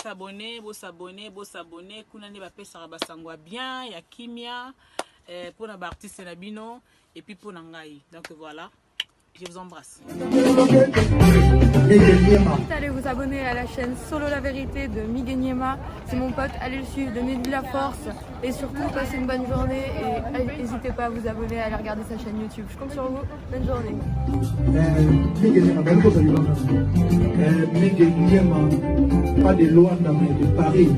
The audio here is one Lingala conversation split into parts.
s'abonner. Kuna ne bape saraba sangwa bien, ya kimia, pour na artiste na bino, et puis pour nangai. Donc voilà, je vous embrasse. Allez vous abonner à la chaîne Solo La Vérité de Miguel Niema. C'est mon pote, allez le suivre, donnez-lui la force. Et surtout, passez une bonne journée. Et n'hésitez pas à vous abonner, à aller regarder sa chaîne YouTube. Je compte sur vous. Bonne journée. Miguel Niema, pas de Luanda, mais de Paris.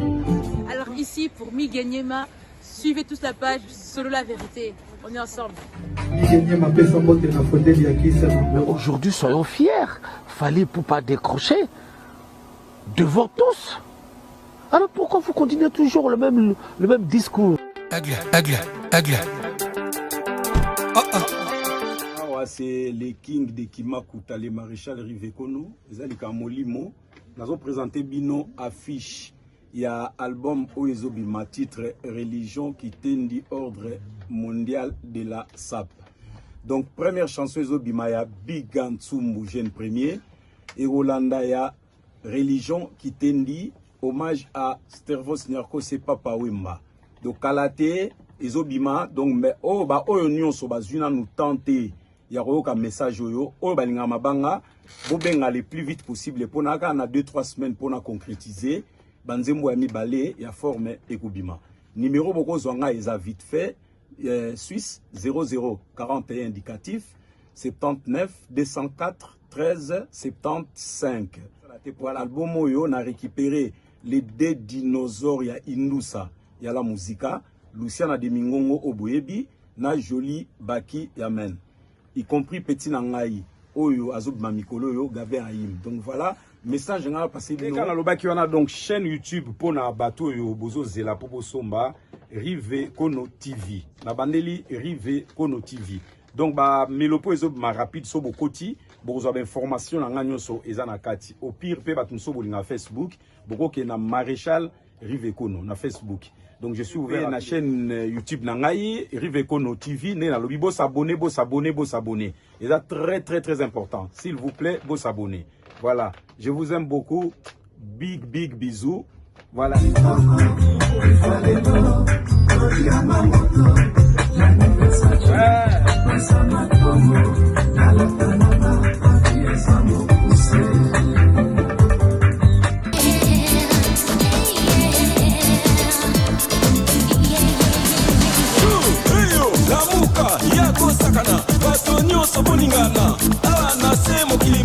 Alors ici, pour Miguel Niema, suivez tous la page Solo La Vérité. On est ensemble. Aujourd'hui, soyons fiers. Fallait pour pas décrocher devant tous. Alors pourquoi vous continuez toujours le même discours? C'est les Kings de Kimakuta, les maréchal Rivekono, les Alikamolimo. Nous avons présenté Bino affiche. Il y a album Oezobima, titre Religion qui tendi ordre mondial de la SAP. Donc, première chanson Oezobima, il y a Big Gantsumbu, jeune premier. Et Rolanda, il y a Religion qui tendi hommage à Stervos Nyarko, c'est Papa Wimba. Donc, Kalate, Oezobima, donc, mais, oh, bah, oh, union, so, bah, zuna nous tenter. Il y a un message, oh, bah, l'ingama banga, bobenga le plus vite possible, pour n'a qu'à 2-3 semaines pour nous concrétiser. Banzembo ya mibale ya forme ekubima. Numéro boko zwanga eza vite fait. Suisse 0041 indicatif 79 204 13 75. Pour l'album oyo na récupéré les deux dinosaures ya Indusa ya la musica Luciana de Mingongo Oboyebi na Jolie Baki Yamen. Y compris Petit Nangai oyo azobima mikolo yo gabe aim. Donc voilà. Message nga passé bien. Quand la qui on a donc chaîne YouTube pour na bateau yo bozo zela popo somba Rive Kono TV. Na bandeli Rive Kono TV. Donc ba melopo ezo ma rapide so bokoti bozo ba information na nganyo so ezana kati. Au pire pe batumso bolinga Facebook boko ke na maréchal Rive Kono na Facebook. Donc je suis ouvert na chaîne YouTube Nangai Rive Kono TV né na lobi bo s'abonner. Et ça très important. S'il vous plaît, bo s'abonner. Voilà, je vous aime beaucoup. Big bisous. Voilà.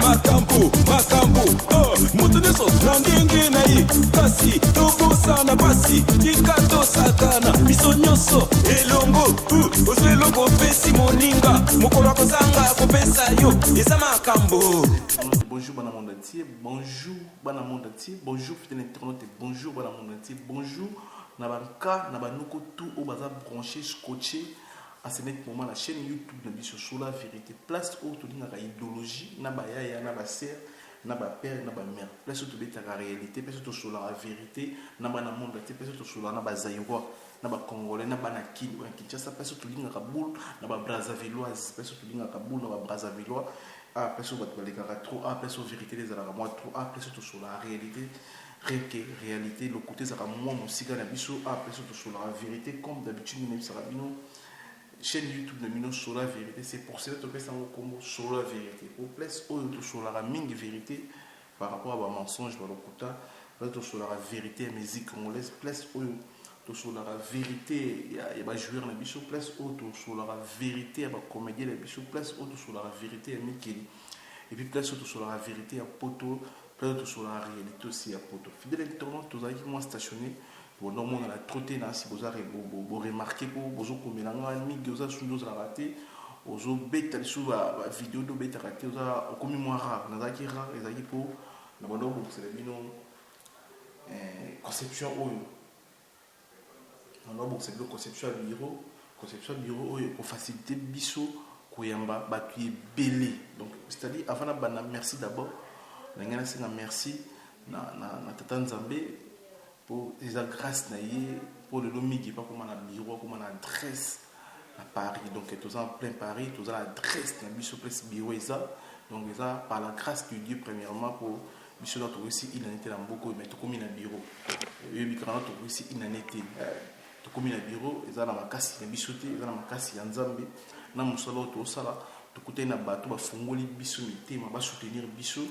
makambo mutu nyonso na ndenge na ye kasi tokosana pasi tika tosakana biso nyonso elongo ozwa eloko opesi moninga mokolo akozanga kopesa yo eza makambo. Bonjour bana monde entier, bonjour bana monde entier, bonjour fidèle internaute, bonjour bana monde entier, bonjour na banka na banuko tout au baza branché scotché à ce moment la chaîne YouTube na biso Solo La Vérité place où tout dinga idéologie na ba yaya na ba sœur na ba père na ba mère place où tout beta la réalité place où tout Solo La Vérité na ba na monde entier place où tout Solo na ba zaïrois na ba congolais na ba na Kinshasa place où tout dinga Kaboul na ba Brazzavilloise place où tout dinga Kaboul na ba Brazzavillois ah place où ba trop ah place où vérité les ala moi trop ah place où tout Solo La réalité réalité le côté ça moi musique na biso ah place où tout Solo La Vérité comme d'habitude nous sarabino chaîne YouTube de Mino Solo La Vérité, c'est pour cela que tu fais un combo Solo La Vérité. Pour place où tu Solo La Mingi Vérité par rapport à un mensonge, par le quota, là tu Solo La Vérité, musique congolaise, place où tu Solo La Vérité, il y a des joueurs dans bichou, place où tu Solo La Vérité, il y a des comédiens dans bichou, place où tu Solo La Vérité, il y a Mikeli. Et puis place où tu Solo La Vérité, il y a Poto, place où tu Solo La Réalité aussi, il y a Poto. Fidèle internaute, tu as dit moi stationné. Bon, normalement, on a trotté là, si vous avez remarqué, vous avez combien de temps vous avez raté, vous avez bêta sur la vidéo de bêta raté, vous avez commis moins rare, vous avez rare, vous avez pour, c'est la conception c'est le conception bureau pour faciliter biso koyamba batuye belé. Donc c'est-à-dire avant la merci d'abord, merci na tata Nzambe pour les grâces pour le lomigi pas comme un bureau comme une adresse à Paris. Donc tous en plein Paris, tous à l'adresse de biso place bureau ça. Donc ça par la grâce de Dieu premièrement pour biso notre aussi il en était dans beaucoup mais tout comme un bureau. yoyebi kana to ici inane te to komi na bureau ezala makasi na biso te ezala makasi ya nzambe na mosala to sala to kutai na bato bafungoli biso mitema ba soutenir biso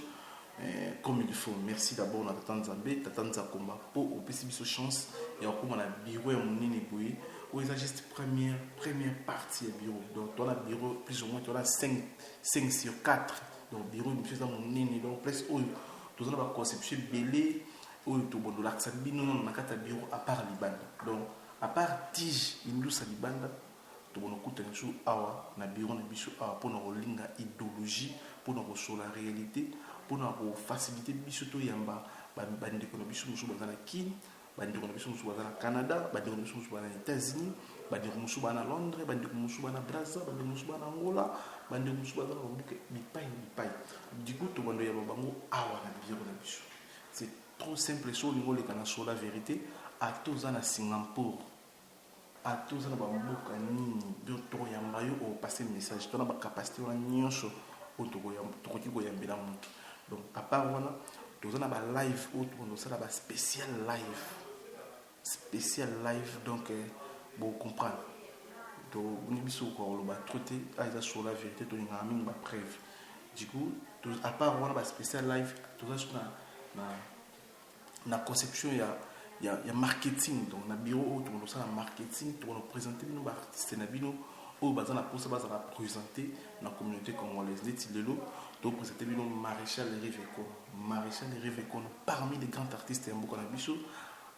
comme il faut. Merci d'abord na tata nzambe tata nzakomba po opesi biso chance ya kokoma na bureau ya monene boye ou c'est juste première partie du bureau. Donc, tu as le bureau plus ou moins, tu as 5 sur 4. Donc, le bureau, je suis dans mon nez. Donc, presque, tu as la conception belée, tu as l'accent bino, on a un bureau à part Liban. Donc, à part tige, il nous a Liban, tu as un bureau pour nous linga idéologie, pour nous sur la réalité, pour nous faciliter biso yamba, bande ko biso musu bazana kin. Bandeko na biso musu bazana Canada, bandeko na biso musu bazana États-Unis, bandeko musu bazana Londres, bandeko musu bazana Brazza, bandeko musu bazana Angola, bandeko musu bazana bipai. Du coup, to bando ya bango awa na bureau na biso. C'est trop simple so lingo le kana sur la vérité à tous na Singapour. À tous na bamboka nini bio to ya mbayo au passer message. To na ba capacité na nyonso o to ko ya mbela mutu. Donc à part wana to na ba live ou to na ba spécial live donc bon comprendre donc on est biso ko lo ba traiter à sur la vérité to nga mingi ba preuve du coup à part on a spécial live tout ça sur na conception ya marketing donc na bureau to ça na marketing to on présenter nos artistes na bino au bazana pour ça bazana présenter na communauté congolaise lelo to présenter bino Maréchal Riveko parmi les grands artistes en Bokona biso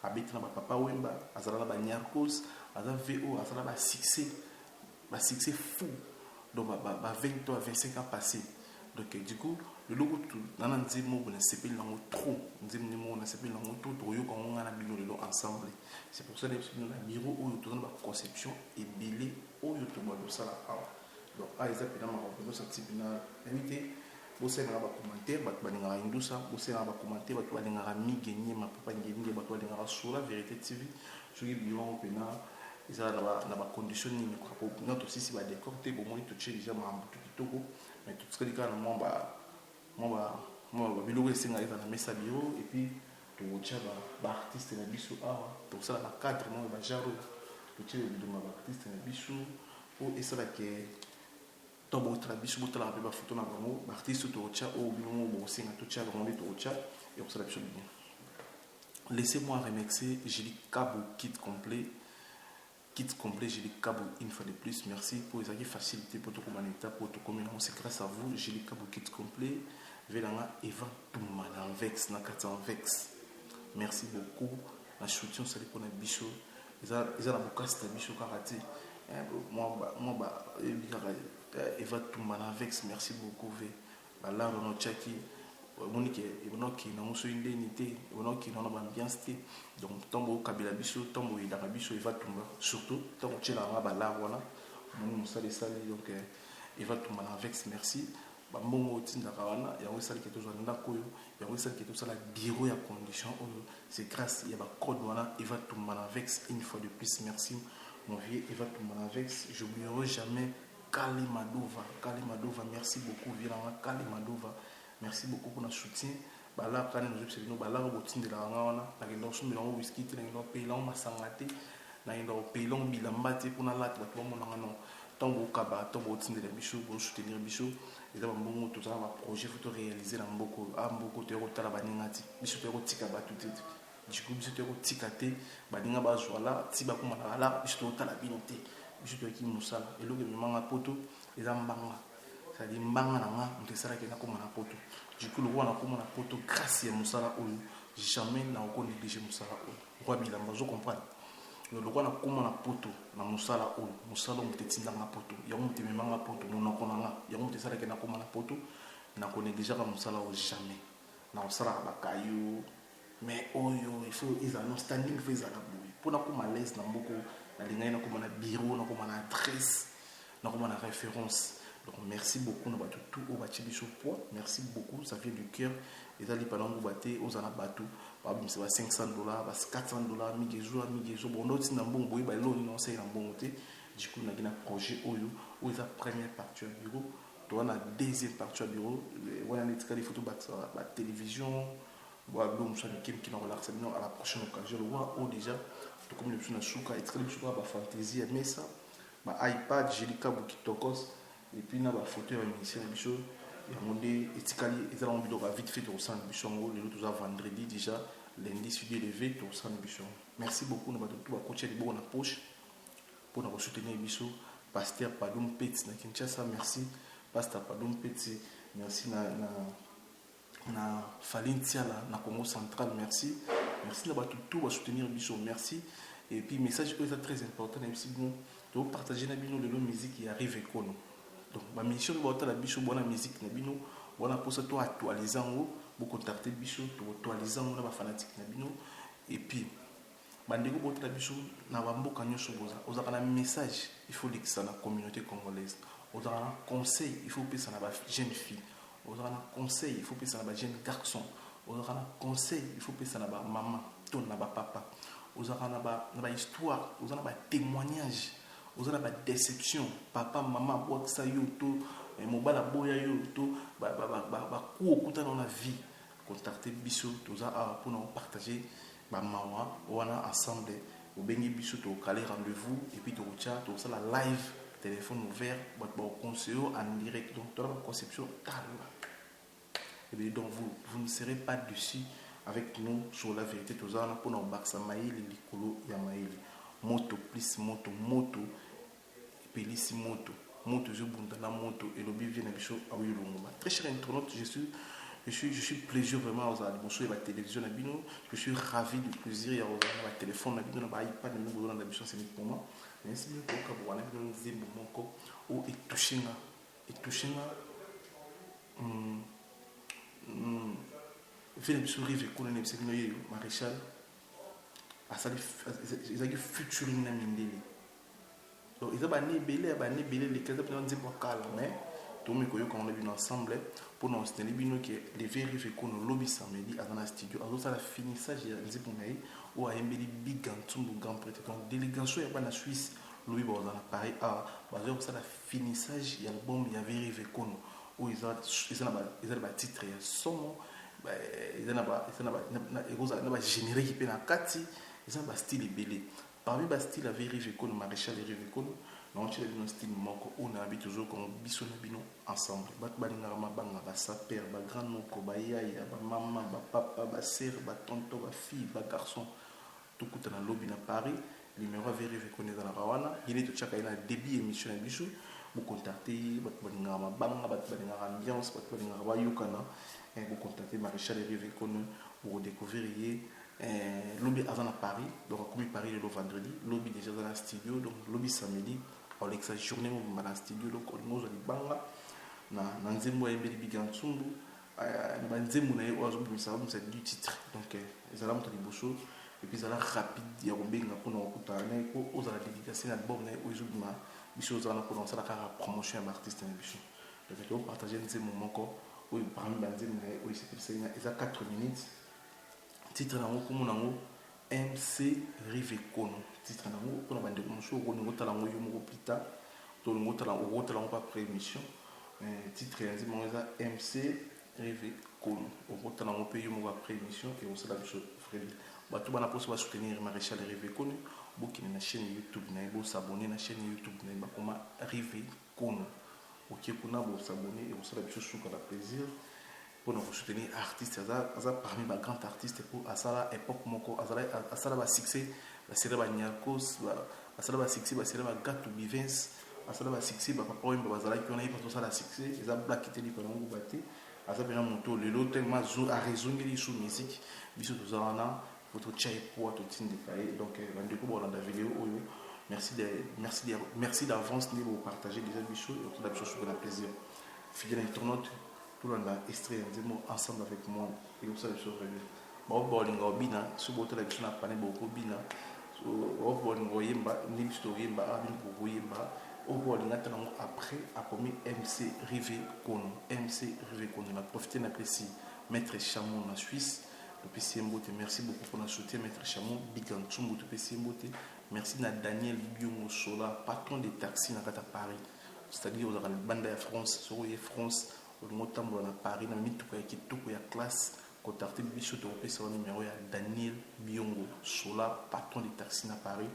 abeti na papa Wemba azala na ba Nyarkos azala VO azala ba succès fou donc ba 20 ans 25 ans passés donc du coup le logo tout nana nzimo bona sepeli nango trop nzimo na sepeli nango trop to yo ko ngana bino lelo ensemble c'est pour ça que nous na bureau oyo to na ba conception et belé oyo to ba sala awa donc aiza pina ma ko so tipina invité bose na ba commentaire ba balinga indusa bose na ba commentaire ba balinga migenye ma papa ngenge ba balinga sur la vérité TV soki bilan pena isa na ba condition ni ko notre aussi ba décorter pour moi tout chez déjà ma kitoko mais tout ce que quand moi biloko esenga eza na mesa bureau et puis totia ba artiste na biso awa tosala na cadre mo ba jaro totia biloko ba artiste na biso o esala ke tobo tra biso botala ba photo na bango ba artiste totia o biloko bo senga totia bango totia et osala biso bien. Laissez-moi remercier Julie Kabo kit complet Julie Kabo une fois de plus merci pour les facilités pour tout comme état pour tout comme c'est grâce à vous Julie Kabo kit complet Velanga Eva Toumana Vex na Katan Vex merci beaucoup la soutien ça pour na bicho ils a la bokasta bicho karaté moi Eva Toumana Vex merci beaucoup ve là on chaki monique ebonoki na muso indemnité ebonoki na ambiance te donc tombo kabila biso tombo ida biso Eva Toumba surtout tombo tchela ba la voilà mon sale donc Eva Toumana Vex merci bambongo tinda kawana ya wesali ke tozwa ndako yo ya wesali ke tozala bureau ya condition c'est grâce ya ba code wana Eva Toumana Vex une fois de plus merci mon vieux Eva Toumana Vex j'oublierai jamais Kali Madova merci beaucoup Viranga Kali Madova merci beaucoup pour notre soutien bala quand nous observons bala robotin de la wana na kendo so milongo whisky te na kendo pelon masangate na kendo pelon bilambate pour na lati bato mo ngano tango kaba tango tindela biso pour soutenir biso et là mbongo tout ça va projet photo réaliser na mboko te rotala baningati biso te rotika ba tout du coup biso te rotika te baninga ba zwala ti ba kuma na la biso te rotala binote biso te ki musala et lo ke manga poto et za mbanga ça dit mbanga na ntesala ke na kuma na poto du coup le roi na kuma na poto grâce à musala oyo jamais na ko négliger musala oyo roi bilamba zo comprendre le roi na kuma na poto na musala oyo musala mtetinda na poto ya mteme manga poto mona kona nga ya mtesala ke na kuma na poto na ko négliger ka musala oyo jamais na osala ba kayo mais oyo il faut ils en standing fait à la boue pour na kuma l'aise na mboko na linga na kuma na bureau na kuma na adresse na kuma na référence. Donc merci beaucoup na batu tout au bati biso poids merci beaucoup ça vient du cœur et ça li panango baté aux ana batu ba c'est ba $500 ba $400 migezo bon d'autres na mbongo boy ba lo non c'est na mbongo té du coup na gina projet oyo ou za première partie du bureau to na deuxième partie du bureau wana netika les photos ba télévision donc ça qui n'a relaxé à la prochaine occasion le voit ou déjà tout comme le plus na souka et très bien ba fantaisie mais ça ba iPad Jelika Bukitokos et puis na ba photo ya ministère biso ya monde etikali ezala envie de vite fait au centre biso ngo le tout vendredi déjà lundi sud élevé au centre biso. Merci beaucoup na ba tout ba coacher de bon na poche pour nous soutenir biso pasteur Padum Petit na Kinshasa. Merci pasteur Padum Petit, merci na Falintia na Congo central, merci na ba tout va soutenir biso, merci. Et puis message est très important aussi bon de partager na bino le musique qui arrive écono. Donc ma mission de voir la biso bonne musique na bino voilà pour ça toi actualiser en vous contacter biso to actualiser en na ba fanatique na bino et puis bandeko bota biso na bamboka nyonso boza ozaka na message il faut lekisa na communauté congolaise ozaka na conseil il faut pesa na ba jeune fille ozaka na conseil il faut pesa na ba jeune garçon ozaka na conseil il faut pesa na ba maman to na ba papa ozaka na ba histoire ozaka na ba témoignage ozaka na ba déception papa maman botsa yo to mobala boya yo to ba ku okuta na vie contacter biso toza pour nous partager maman wana ensemble au bengi biso to caler rendez-vous et puis to chat to ça la live téléphone ouvert ba conseiller en direct donc dans la conception et bien donc vous ne serez pas dessus avec nous sur la vérité to ça pour nous baksa maili likolo ya maili moto plus moto pelisi moto je bunda na moto et le bien na biso a oui longo très cher internaute je suis plaisir vraiment aux animations et la télévision je suis ravi du plaisir il y a le téléphone na bino na iPad na bino na biso c'est pour moi mais si le ko ka bona bino nzembo moko o etouchinga vile biso rive ko na biso no yeyo maréchal asali ezaki featuring na mindeli donc ils ont banni belé les cases de nzembo kala mais tout me koyo quand on a bien ensemble pour nous soutenir bino que les vérifier qu'on lobby samedi à dans la studio alors ça la finissage ya nzembo ngai ou a embeli big gantumbu grand prêtre donc délégation ya ba na Suisse lobby ba dans Paris a bazio ça la finissage ya album ya vérifier qu'on ou ils ont ba titre ya somo ba ils ont ba générique pe na kati ils ont ba style belé parmi ba style à vérifier qu'on maréchal et vérifier qu'on non tu as un style moko on a habitué toujours comme biso na bino ensemble bat balinga mabanga ba saper ba grand noko ba yaya ba maman ba papa ba sœur ba tonton ba fille ba garçon tout kuta na lobby na Paris numéro vérifier qu'on est dans la rawana il est tout chaka ina début émission na biso vous contacter bat balinga mabanga bat balinga ambiance bat balinga ba yukana et vous contacter maréchal et vérifier qu'on vous découvrir lobby avant à Paris donc comme Paris le vendredi lobby déjà dans la studio donc lobby samedi on l'exa journée dans la studio donc on nous a dit banga na nzembo ya mbeli bigantsumbu na nzembo na yo azo ça c'est du titre donc ils allaient monter liboso et puis ça rapide ya kobenga pour nous kutana ko oza la dédicace na album na yo ezobima biso za na pour ça la promotion ya artiste na biso donc on partager nzembo moko oui parmi nzembo na yo c'est ça 4 minutes titre nango comme nango MC Rive Kono titre nango pour bande muso ko ngo tala ngo yumo pita to ngo tala pas prémission titre yanzi monza MC Rive Kono ngo tala ngo pe yumo après émission et on se la biso frère ba tout bana poso ba soutenir maréchal Rive Kono bokini na chaîne YouTube na bo s'abonner na chaîne YouTube na ba comme Rive Kono OK kuna bo s'abonner et on se la biso sous la plaisir pour nous soutenir artistes parmi les grands artistes pour à ça époque moko à ça va succès la série ba Nyakos à ça va succès ba série ba Gatou Bivens à ça va succès ba papa ba bazala qui on a pas ça la succès ils a black qui ko ngo baté à ça bien monto le lot tellement à raison de sous musique biso to zana votre chai pour tout tin détaillé donc bande ko bolanda vidéo oyo merci d'avance de vous partager déjà biso et tout la biso sur la plaisir fidèle internaute tout le monde a extrait des mots ensemble avec moi et comme ça les choses reviennent bon bolinga obina su boto la kina pane boko bina so bolinga yemba ni bisto yemba abin ko yemba o bolinga tango après a commis MC Rive Kono on a profité na précis maître Chamon en Suisse le PC Mbote merci beaucoup pour notre soutien maître Chamon Bigantsumbu le PC Mbote merci na Daniel Biomo Sola patron des taxis na kata Paris c'est-à-dire aux bande de France sur France au motambo na Paris na mituko ya kitoko ya classe contacter biso to pesa numéro ya Daniel Biongo Sola, patron de taxi à Paris.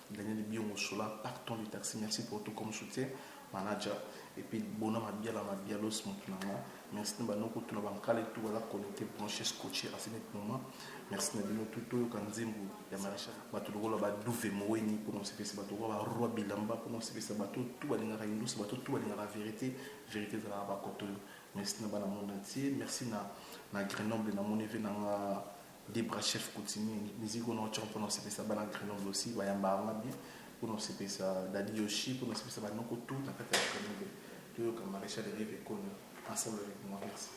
Daniel Biongo Sola, patron de taxi, merci pour tout comme soutien, manager. Et puis bonhomme ma bialos montunanga. Merci de nous pour tout bankale tout voilà connecté branché scotché à ce moment. Merci de nous tout yo kanzembu ya marasha. Batu lokola ba douve moweni pour nous sepesa batu ba roi bilamba pour nous sepesa batu tout ba linga indus batu tout ba linga la vérité de la ba koto. Merci na bana monde entier. Merci na Grenoble na mon événement na Debra chef continue musique on a pendant sepesa bana Grenoble aussi ba yamba bien pour nous sepesa Dadi Yoshi pour nous sepesa ba noko tout na kata Grenoble. Tout comme maréchal de rive con ensemble avec moi. Merci.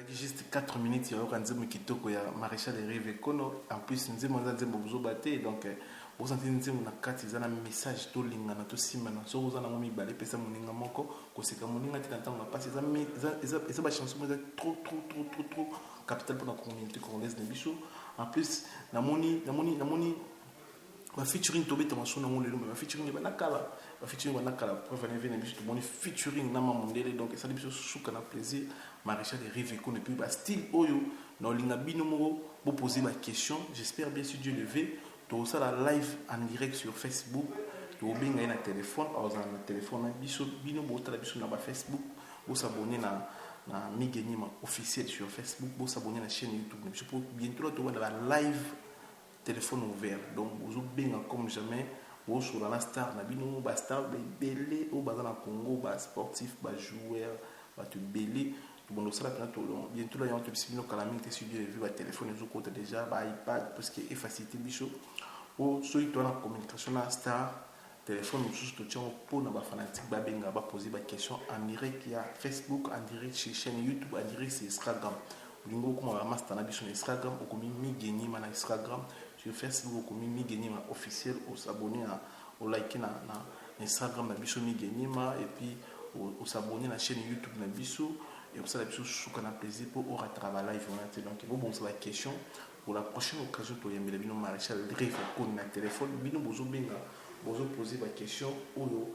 Juste 4 minutes, il y a un kitoko ya maréchal de rive kono. En plus, nous avons un zébo bouzo baté, donc bosante nzembo na kati eza na message tolingana tosimbana soki oza nango mibale epesa moninga moko koseka moninga te na ntango na mpasi eza bachanson eza trop capital mpona communauté congolaise na biso. En plus namoni featuring tobeta maso nango lelo mais featuring banakala preuve na vie na biso tomoni featuring na mamondele donc esali biso suka na plaisir Maréchal Riveko et puis style oyo na olinga bino moko boposer ma question. J'espère bien si Dieu le veut to ça la live en direct sur Facebook to benga na téléphone na téléphone na biso bino botala biso na ba Facebook bo s'abonner na Miguenyema officiel sur Facebook bo s'abonner na chaîne YouTube na biso pour bientôt to la live téléphone ouvert donc vous benga comme jamais bo sur la star na bino ba star belé au bazana Congo ba sportif ba joueur ba te belé bon ça bientôt là on te bino calamité sur Dieu vu ba téléphone les autres déjà ba iPad parce que est facilité biso ou celui qui a la communication na star téléphone nous tout tient pour na ba fanatique ba benga ba poser ba question en direct il y a Facebook en direct sur chaîne YouTube en direct sur Instagram lingo comme va master na biso Instagram ou comme Miguenyema na Instagram sur Facebook comme Miguenyema officiel ou s'abonner au liker na Instagram na biso Miguenyema et puis ou s'abonner na chaîne YouTube na biso et pour ça la biso souka na plaisir pour au travail live donc bon c'est la question pour la prochaine occasion to yembela bino Maréchal Riveko na téléphone bino bozo benga bozo poser ba question oyo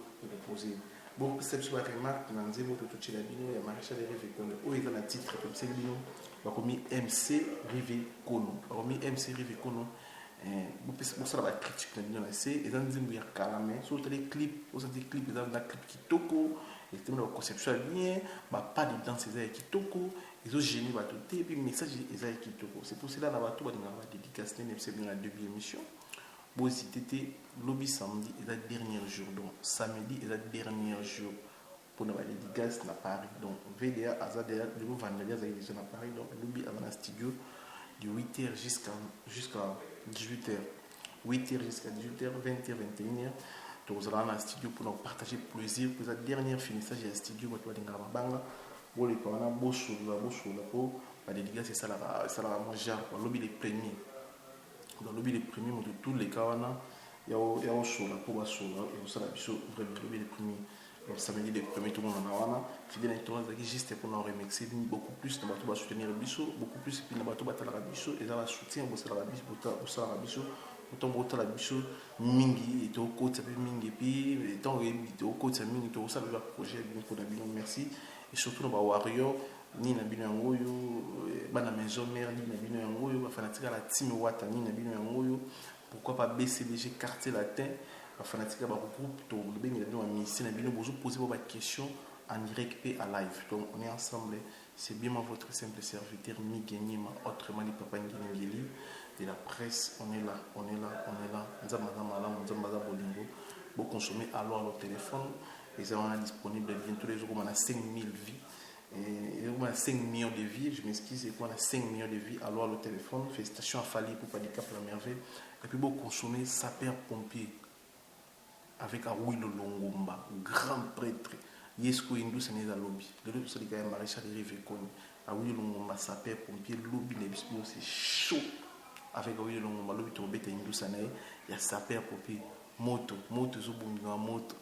poser bon c'est sur la remarque na nzembo to tchela bino ya Maréchal Riveko o eza na titre comme c'est bino ba komi MC Riveko ba komi MC Riveko pour ça la critique na bino na c'est eza nzembo ya kalame so tele clip o senti clip eza na clip kitoko et c'est une conception bien pas de danse eza kitoko ils ont génie ba tout et puis message eza kitoko c'est pour cela na bato ba dinga ba dédicace na c'est bien la deuxième émission bon c'était lobby samedi et la dernier jour donc samedi et la dernier jour pour na ba dédicace na Paris donc VDA azadea le vendredi azali déjà na Paris donc lobby avant la studio de 8h jusqu'à 18h 8h jusqu'à 18h 20h 21h vous allez dans le studio pour nous partager plaisir pour la dernière finissage du studio pour les banga pour les parents bosso pour la dédicace ça la manger pour lobby les premiers dans lobby les premiers de tous les kawana il y a au sola pour basola et ça la biso vraiment lobby les premiers donc samedi les premiers tout le monde en wana fidèle internet qui juste pour nous remixer beaucoup plus na bato ba soutenir biso beaucoup plus puis na bato batala biso et ça va soutien pour ça la biso pour ça la biso autant pour la biso mingi et au côté mingi puis tant que au côté mingi tout ça le projet bien pour la bien merci et surtout nos warrior ni na bino ngoyo bana maison mère ni na bino ngoyo ba fanatique la team wata ni na bino ngoyo pourquoi pas BCDG quartier latin ba fanatique ba groupe to le bien na ministère na bino bozo poser vos questions en direct et à live donc on est ensemble c'est bien votre simple serviteur Miguenyema autrement dit Papa Ngeli de la presse, on est là. Nous avons vous consommez alors le téléphone et ça on est disponible bientôt les jours on a 5000 vies et on a 5 millions de vies, je m'excuse, et on a 5 millions de vies alors le téléphone, félicitations à Fali pour Padicap la merveille et puis vous consommez sapeur pompier avec Awilo Longomba, grand prêtre. Yesko Indou Sénégal lobby. Le lobby c'est le Maréchal Riveko. Awilo Longomba sapeur pompier lobby c'est chaud. Avec Awilo Longomba lobby to beta Indou Sénégal, il y a sapeur pompier moto zobunga moto.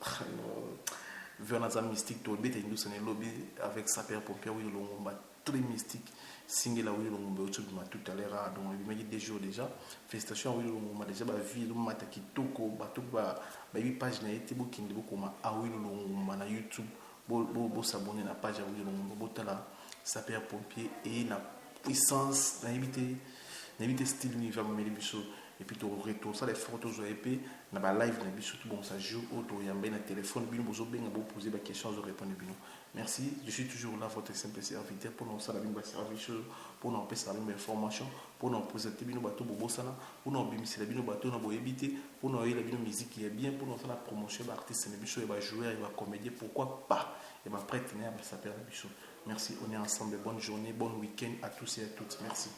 Vernaza mystique to beta Indou Sénégal lobby avec sapeur pompier Awilo Longomba très mystique. Single Awilo Longomba tout à l'heure donc il m'a dit des jours déjà. Félicitations Awilo Longomba déjà ba vie le mata kitoko bato ba 8 pages na été bokinde bokoma Awilo Longomba na YouTube. Bo s'abonner na page Awilo Longomba botala sapeur pompier et na puissance na éviter style univers mais biso et puis to retour ça les photos épée na ba live na biso tout bon ça joue auto yamba na téléphone bino bozo benga bo poser ba question je répondre bino merci je suis toujours là votre simple serviteur pour nous ça la bimba service pour nous passer la information pour nous présenter bino bato bobo sana pour nous bimisi la bino bato na bo éviter pour nous la bino musique qui est bien pour nous faire la promotion ba artiste na biso et ba joueur et ba comédien pourquoi pas et ba prêtre na ba sapeur na biso merci on est ensemble bonne journée bon week-end à tous et à toutes merci.